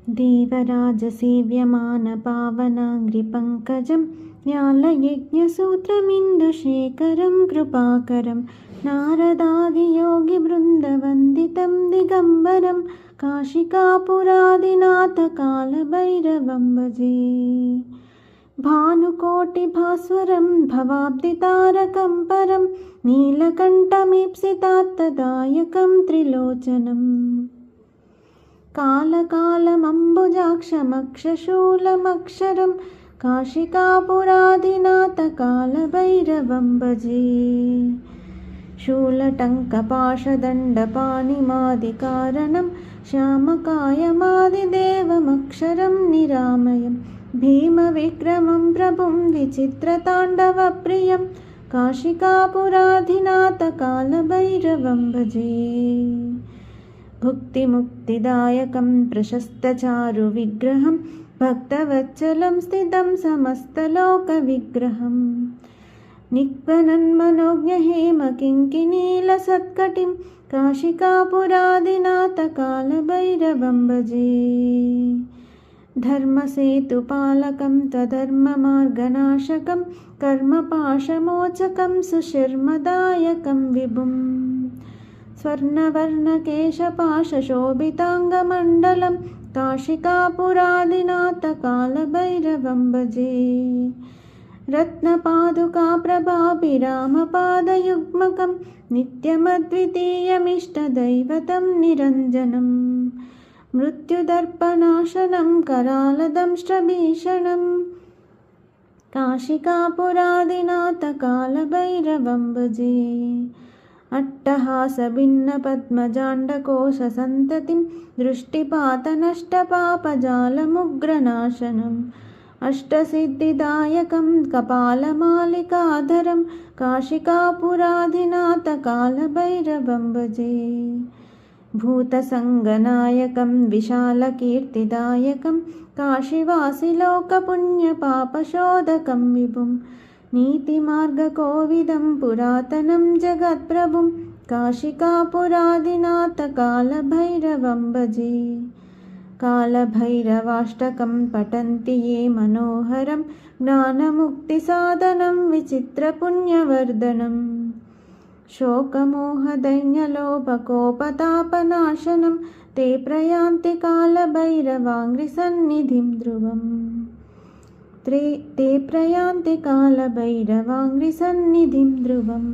देवराजसेव्यमानपावनाङ्घ्रिपङ्कजं न्यालयज्ञसूत्रमिन्दुशेखरं कृपाकरं नारदादियोगिवृन्दवन्दितं दिगम्बरं काशिकापुरादिनाथकालभैरवं भजे। भानुकोटिभास्वरं भवाब्धितारकं परं नीलकण्ठमीप्सितार्थदायकं त्रिलोचनम् कालकालमम्बुजाक्षमक्षशूलमक्षरं काशिकापुरादिनाथकालभैरवं भजे। शूलटङ्कपाशदण्डपाणिमादिकारणं श्यामकायमादिदेवमक्षरं निरामयं भीमविक्रमं प्रभुं विचित्रताण्डवप्रियं काशिकापुरादिनाथकालभैरवं भजे। भुक्तिमुक्तिदायकं प्रशस्तचारुविग्रहं भक्तवत्सलं स्थितं समस्तलोकविग्रहं निक्वनन्मनोज्ञहेमकिङ्किणीलसत्कटिं काशिकापुरादिनाथकालभैरवं भजे। धर्मसेतुपालकं त्वधर्ममार्गनाशकं कर्मपाशमोचकं सुशर्मदायकं विभुं स्वर्णवर्णकेशपाशशोभिताङ्गमण्डलं काशिकापुरादिनाथकालभैरवं भजे। रत्नपादुकाप्रभाभिरामपादयुग्मकं नित्यमद्वितीयमिष्टदैवतं निरञ्जनं मृत्युदर्पनाशनं करालदंष्ट्रभीषणं काशिकापुरादिनाथकालभैरवं भजे। अट्टहासभिन्नपद्मजाण्डकोशसन्ततिं दृष्टिपातनष्टपापजालमुग्रनाशनम् अष्टसिद्धिदायकं कपालमालिकाधरं काशिकापुरादिनाथकालभैरवं भजे। भूतसङ्गनायकं विशालकीर्तिदायकं काशीवासिलोकपुण्यपापशोधकं विभुं नीतिमार्गकोविदं पुरातनं जगत्प्रभुं काशिकापुरादिनाथकालभैरवं भजे। कालभैरवाष्टकं पठन्ति ये मनोहरं ज्ञानमुक्तिसाधनं विचित्रपुण्यवर्धनं शोकमोहदैन्यलोभकोपतापनाशनं ते प्रयान्ति कालभैरवाङ्घ्रिसन्निधिं ध्रुवम् ते प्रयान्ति कालभैरवाङ्घ्रिसन्निधिं ध्रुवम्।